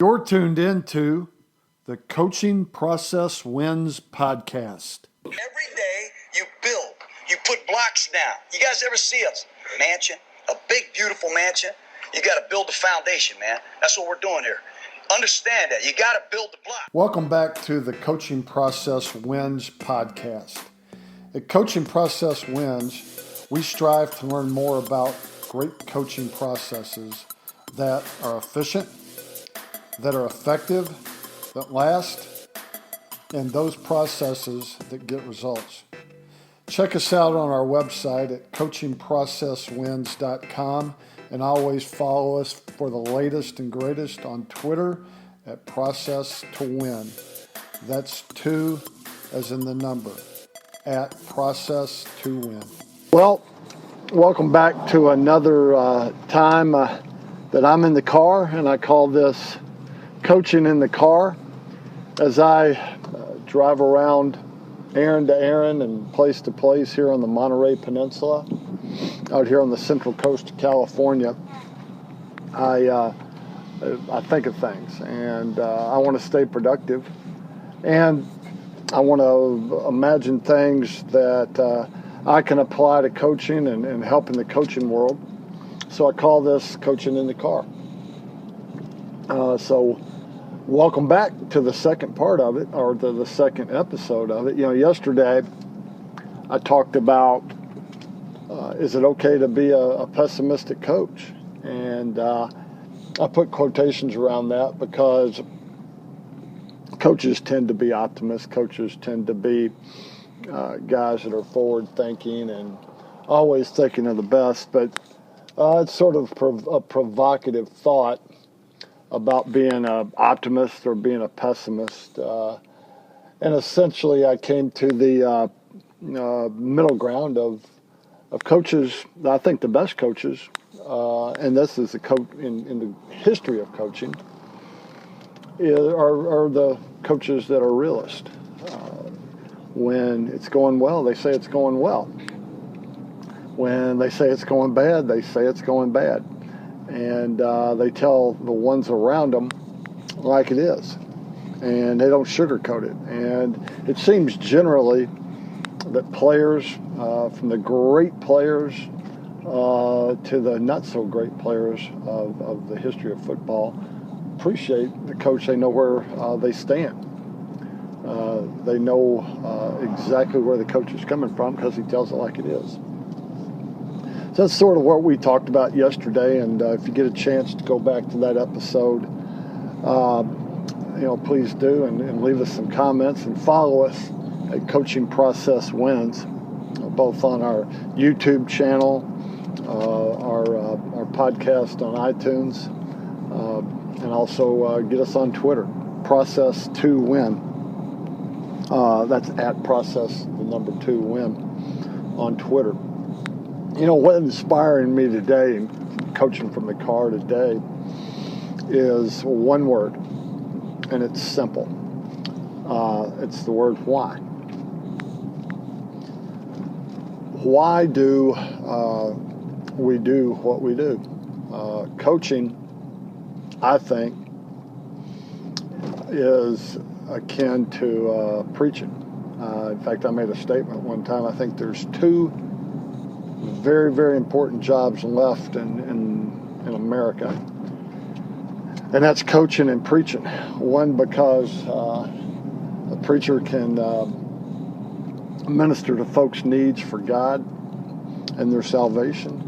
You're tuned into the Coaching Process Wins podcast. Every day you build, you put blocks down. You guys ever see a mansion, a big, beautiful mansion? You got to build the foundation, man. That's what we're doing here. Understand that. You got to build the block. Welcome back to the Coaching Process Wins podcast. At Coaching Process Wins, we strive to learn more about great coaching processes that are efficient, that are effective, that last, and those processes that get results. Check us out on our website at coachingprocesswins.com and always follow us for the latest and greatest on Twitter at Process to Win. That's 2 as in the number, at Process to Win. Well, welcome back to another time that I'm in the car, and I call this Coaching in the Car, as I drive around errand to errand and place to place here on the Monterey Peninsula, out here on the central coast of California. I think of things, and I want to stay productive, and I want to imagine things that I can apply to coaching and help in the coaching world. So I call this Coaching in the Car. So welcome back to the second part of it, or the second episode of it. You know, yesterday I talked about is it okay to be a pessimistic coach? And I put quotations around that because coaches tend to be optimists. Coaches tend to be guys that are forward-thinking and always thinking of the best. But it's sort of a provocative thought about being an optimist or being a pessimist. And essentially I came to the middle ground of coaches. I think the best coaches, and this is in the history of coaching, are the coaches that are realists. When it's going well, they say it's going well. When they say it's going bad, they say it's going bad. And they tell the ones around them like it is. And they don't sugarcoat it. And it seems generally that players, from the great players to the not so great players of the history of football, appreciate the coach. They know where they stand. They know exactly where the coach is coming from because he tells it like it is. So that's sort of what we talked about yesterday, and if you get a chance to go back to that episode, please do, and leave us some comments and follow us at Coaching Process Wins, both on our YouTube channel, our podcast on iTunes, and also get us on Twitter, Process to Win. That's at Process, the number 2 Win on Twitter. You know, what inspiring me today, and coaching from the car today, is one word, and it's simple. It's the word why. Why do we do what we do? Coaching, I think, is akin to preaching. In fact, I made a statement one time. I think there's 2 very, very important jobs left in America, and that's coaching and preaching. One, because a preacher can minister to folks' needs for God and their salvation,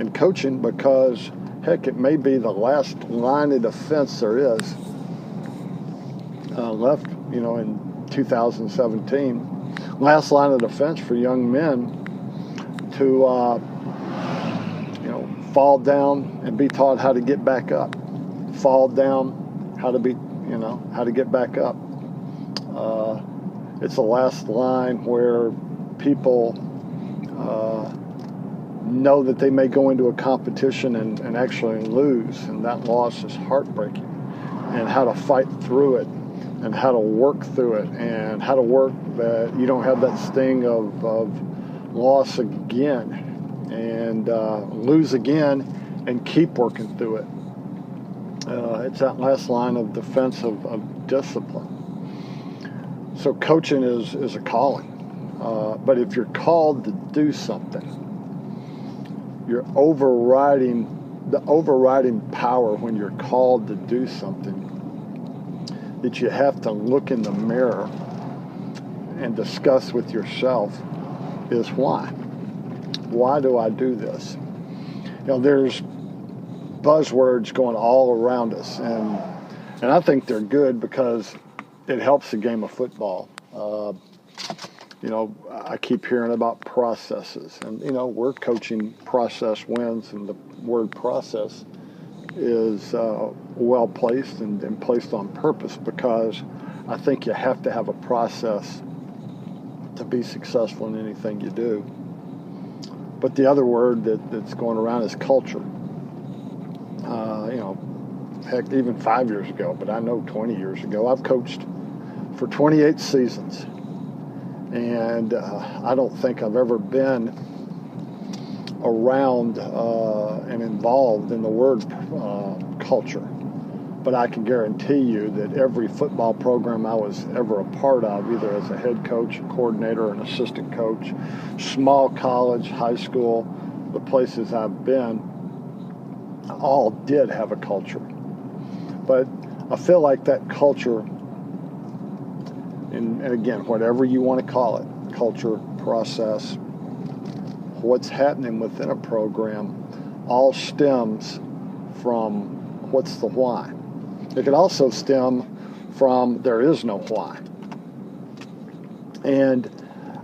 and coaching because, heck, it may be the last line of defense there is left, in 2017. Last line of defense for young men to fall down and be taught how to get back up. Fall down, how to get back up. It's the last line where people know that they may go into a competition and actually lose, and that loss is heartbreaking. And how to fight through it, and how to work through it, and how to work that you don't have that sting of loss again, and lose again, and keep working through it. It's that last line of defense of discipline. So coaching is a calling. But if you're called to do something, the overriding power when you're called to do something, that you have to look in the mirror and discuss with yourself is why. Why do I do this? There's buzzwords going all around us, and I think they're good because it helps the game of football. I keep hearing about processes, and we're coaching process wins, and the word process is well placed and placed on purpose, because I think you have to have a process to be successful in anything you do. But the other word that's going around is culture. Heck, even 5 years ago, but I know 20 years ago, I've coached for 28 seasons. And I don't think I've ever been around and involved in the word culture. But I can guarantee you that every football program I was ever a part of, either as a head coach, a coordinator, an assistant coach, small college, high school, the places I've been, all did have a culture. But I feel like that culture, and again, whatever you want to call it, culture, process, what's happening within a program, all stems from what's the why. It could also stem from there is no why. And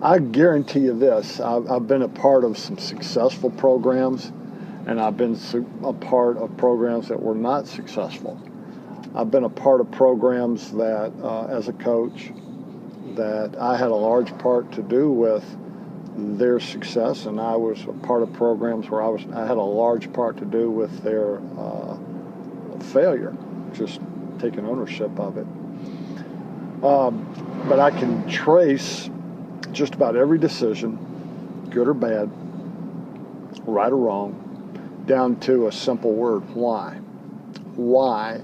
I guarantee you this, I've been a part of some successful programs, and I've been a part of programs that were not successful. I've been a part of programs that, as a coach, that I had a large part to do with their success, and I was a part of programs where I had a large part to do with their failure, just taking ownership of it. But I can trace just about every decision, good or bad, right or wrong, down to a simple word: why. Why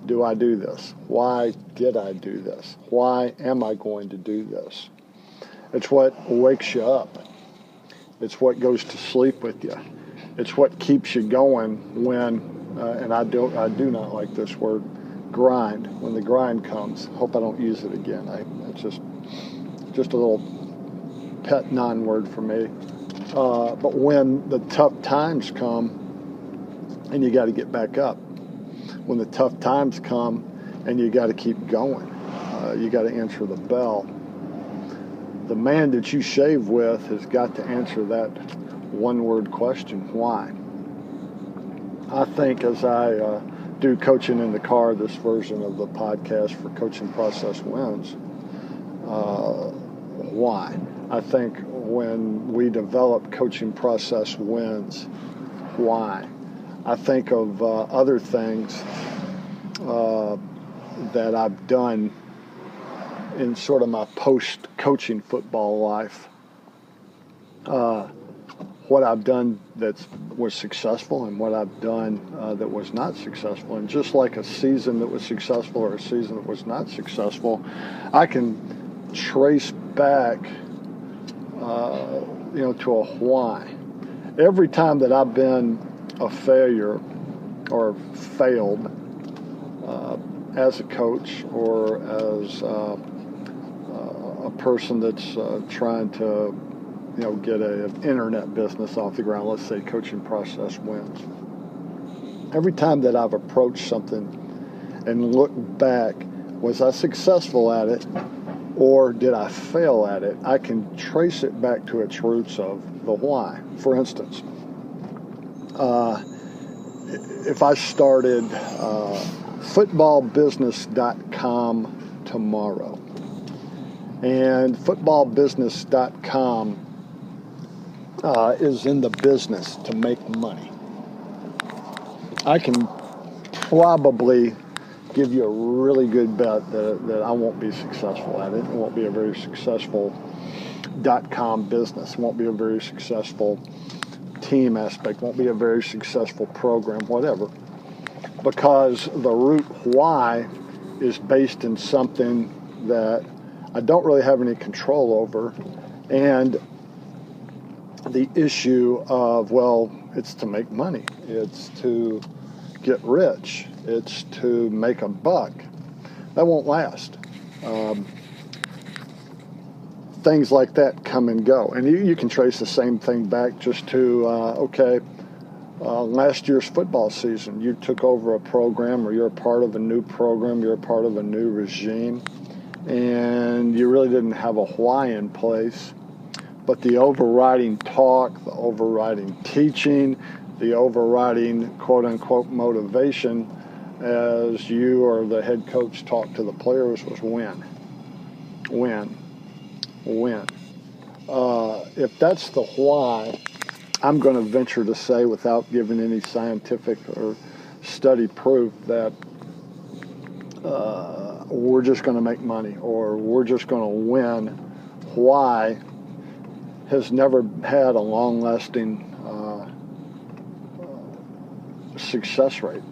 do I do this? Why did I do this? Why am I going to do this? It's what wakes you up. It's what goes to sleep with you. It's what keeps you going when, and I do not like this word, grind. When the grind comes, hope I don't use it again. It's just a little pet non-word for me. But when the tough times come, and you got to get back up. When the tough times come, and you got to keep going. You got to answer the bell. The man that you shave with has got to answer that one-word question: why? I think as I do coaching in the car, this version of the podcast for Coaching Process Wins, why? I think when we develop Coaching Process Wins, why? I think of other things that I've done in sort of my post-coaching football life. What I've done that was successful and what I've done that was not successful. And just like a season that was successful or a season that was not successful, I can trace back, to a why. Every time that I've been a failure or failed as a coach or as a person that's trying to get an internet business off the ground, let's say Coaching Process Wins. Every time that I've approached something and looked back, was I successful at it or did I fail at it? I can trace it back to its roots of the why. For instance, if I started footballbusiness.com tomorrow, and footballbusiness.com is in the business to make money, I can probably give you a really good bet that I won't be successful at it. It won't be a very successful .com business. It won't be a very successful team aspect. Won't be a very successful program, whatever. because the root why is based in something that I don't really have any control over, and the issue of, well, it's to make money, it's to get rich, it's to make a buck. That won't last. Things like that come and go, and you can trace the same thing back just to last year's football season. You took over a program, or you're a part of a new program, you're a part of a new regime, and you really didn't have a why in place. But the overriding talk, the overriding teaching, the overriding quote-unquote motivation as you or the head coach talked to the players was win. If that's the why, I'm going to venture to say, without giving any scientific or study proof, that we're just going to make money or we're just going to win. Why has never had a long-lasting success rate.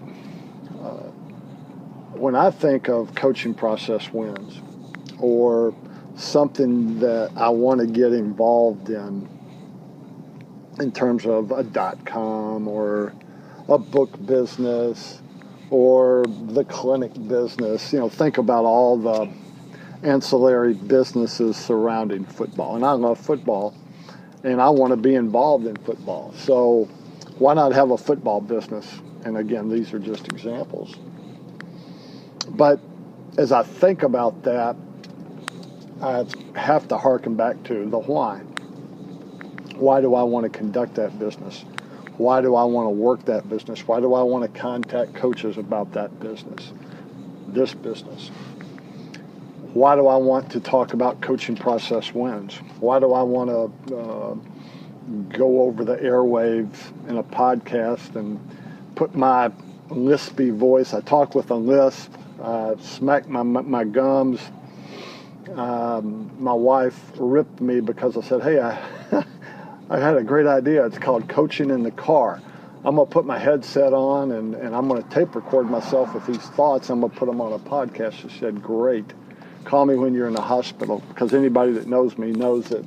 When I think of coaching process wins, or something that I want to get involved in terms of a .com or a book business or the clinic business, think about all the ancillary businesses surrounding football. And I love football, and I want to be involved in football. So why not have a football business? And again, these are just examples. But as I think about that, I have to harken back to the why. Why do I want to conduct that business? Why do I want to work that business? Why do I want to contact coaches about that business, this business? Why do I want to talk about coaching process wins? Why do I want to go over the airwaves in a podcast and put my lispy voice? I talk with a lisp, smack my gums. My wife ripped me because I said, hey, I had a great idea. It's called Coaching in the Car. I'm going to put my headset on and I'm going to tape record myself with these thoughts. I'm going to put them on a podcast. She said, great. Call me when you're in the hospital, because anybody that knows me knows that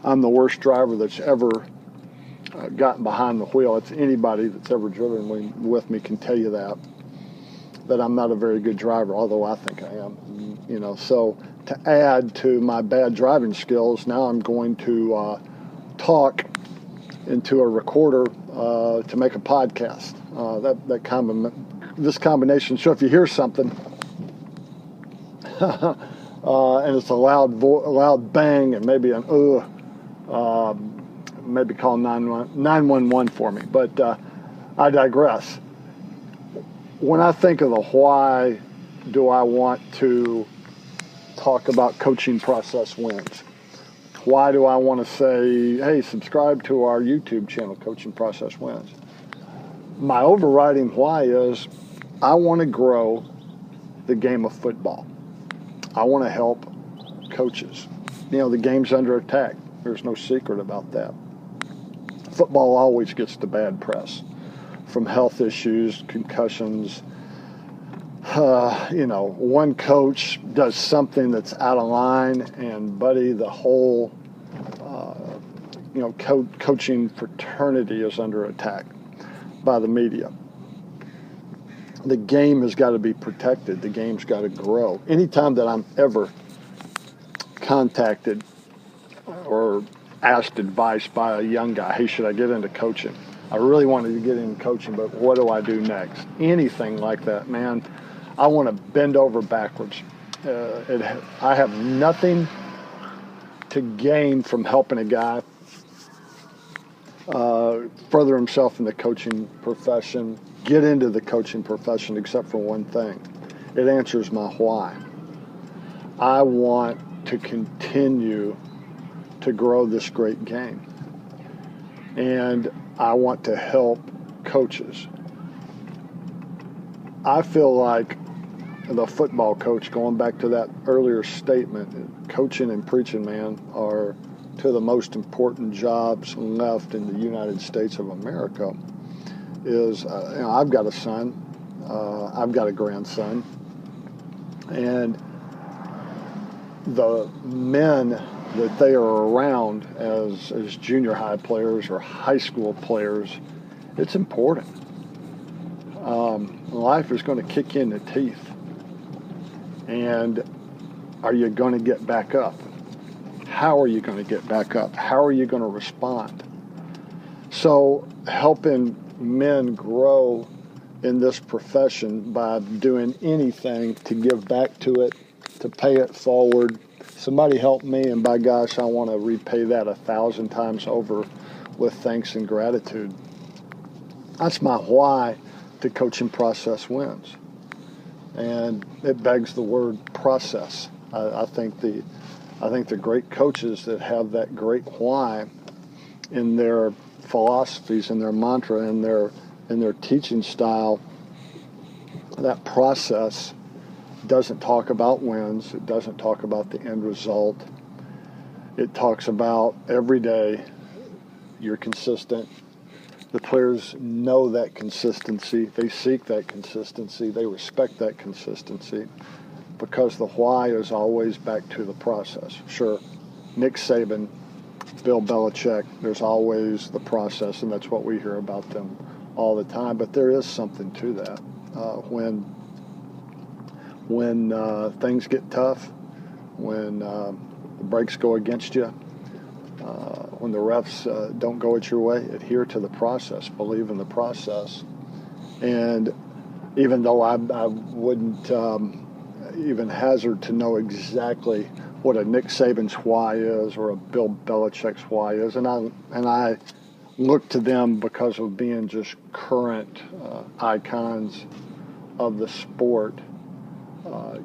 I'm the worst driver that's ever gotten behind the wheel. It's anybody that's ever driven with me can tell you that I'm not a very good driver, although I think I am. So to add to my bad driving skills, now I'm going to talk into a recorder to make a podcast. This combination. So if you hear something and it's a loud bang and maybe an maybe call 911 for me. But I digress. When I think of the why do I want to talk about coaching process wins? Why do I want to say, hey, subscribe to our YouTube channel, Coaching Process Wins? My overriding why is I want to grow the game of football. I want to help coaches. The game's under attack. There's no secret about that. Football always gets the bad press from health issues, concussions. One coach does something that's out of line, and buddy, the whole, coaching fraternity is under attack by the media. The game has got to be protected. The game's got to grow. Anytime that I'm ever contacted or asked advice by a young guy, hey, should I get into coaching? I really wanted to get into coaching, but what do I do next? Anything like that, man, I want to bend over backwards. I have nothing to gain from helping a guy further himself in the coaching profession, get into the coaching profession, except for one thing. It answers my why. I want to continue to grow this great game. And I want to help coaches. I feel like the football coach, going back to that earlier statement, coaching and preaching, man, are two of the most important jobs left in the United States of America. is, I've got a son, I've got a grandson, and the men that they are around as junior high players or high school players, it's important. Life is going to kick you in the teeth. And are you going to get back up? How are you going to get back up? How are you going to respond? So helping men grow in this profession by doing anything to give back to it, to pay it forward. Somebody help me, and by gosh, I want to repay that 1,000 times over with thanks and gratitude. That's my why to Coaching Process Wins. And it begs the word process. I think the great coaches that have that great why in their philosophies, in their mantra, in their teaching style, that process doesn't talk about wins. It doesn't talk about the end result. It talks about every day you're consistent. The players know that consistency. They seek that consistency. They respect that consistency because the why is always back to the process. Sure, Nick Saban, Bill Belichick, there's always the process, and that's what we hear about them all the time. But there is something to that. When things get tough, when the breaks go against you, when the refs don't go at your way, adhere to the process, believe in the process. And even though I wouldn't even hazard to know exactly what a Nick Saban's why is or a Bill Belichick's why is, and I look to them because of being just current icons of the sport,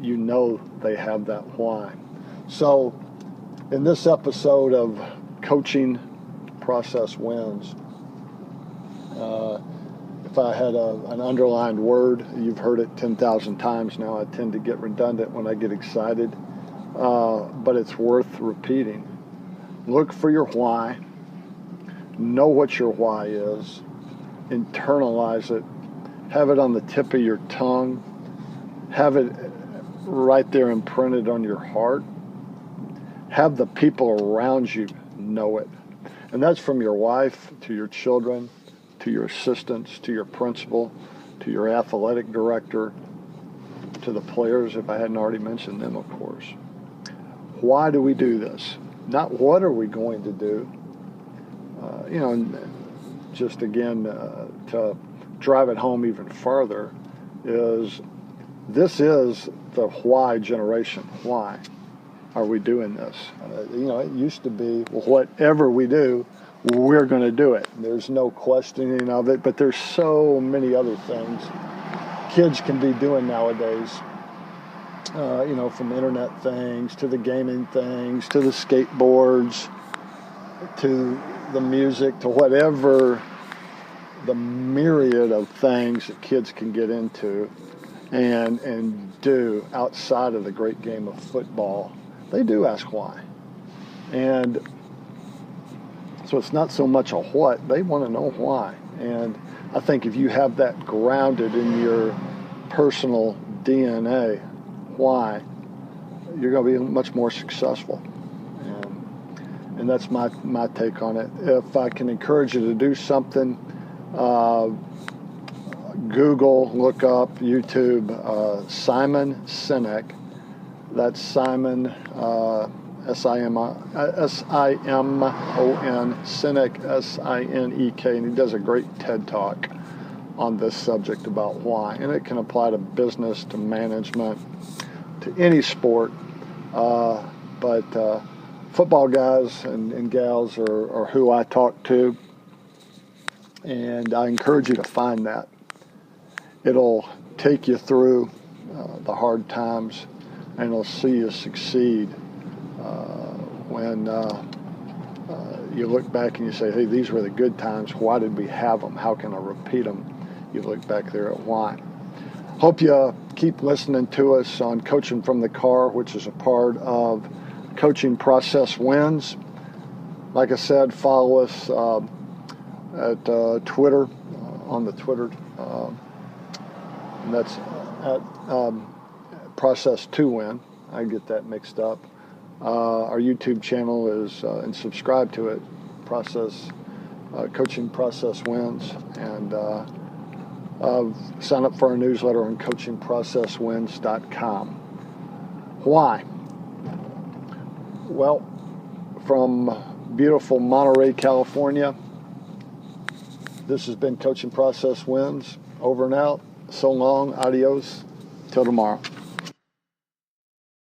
you know they have that why. So in this episode of Coaching Process Wins, if I had an underlined word, you've heard it 10,000 times now. I tend to get redundant when I get excited, but it's worth repeating. Look for your why. Know what your why is. Internalize it. Have it on the tip of your tongue. Have it right there imprinted on your heart. Have the people around you know it. And that's from your wife to your children, to your assistants, to your principal, to your athletic director, to the players, if I hadn't already mentioned them, of course. Why do we do this? Not what are we going to do. And just again, to drive it home even further, is this is the why generation. Why are we doing this? It used to be, well, whatever we do, we're going to do it. There's no questioning of it, but there's so many other things kids can be doing nowadays. From internet things to the gaming things to the skateboards to the music to whatever, the myriad of things that kids can get into and do outside of the great game of football. They do ask why. And so it's not so much a what, they want to know why. And I think if you have that grounded in your personal DNA, why, you're going to be much more successful. And that's my take on it. If I can encourage you to do something, Google, look up, YouTube, Simon Sinek. That's Simon, S-I-M-O-N, Sinek, S-I-N-E-K, and he does a great TED Talk on this subject about why. And it can apply to business, to management, to any sport. But football guys and gals are who I talk to, and I encourage you to find that. It'll take you through the hard times, and it'll see you succeed when you look back and you say, hey, these were the good times. Why did we have them? How can I repeat them? You look back there at why. Hope you keep listening to us on Coaching from the Car, which is a part of Coaching Process Wins. Like I said, follow us at Twitter on the Twitter, and that's at Process to Win. I get that mixed up. Our YouTube channel is, and subscribe to it, Coaching Process Wins, and sign up for our newsletter on coachingprocesswins.com. Why? Well, from beautiful Monterey, California, this has been Coaching Process Wins. Over and out. So long. Adios. Till tomorrow.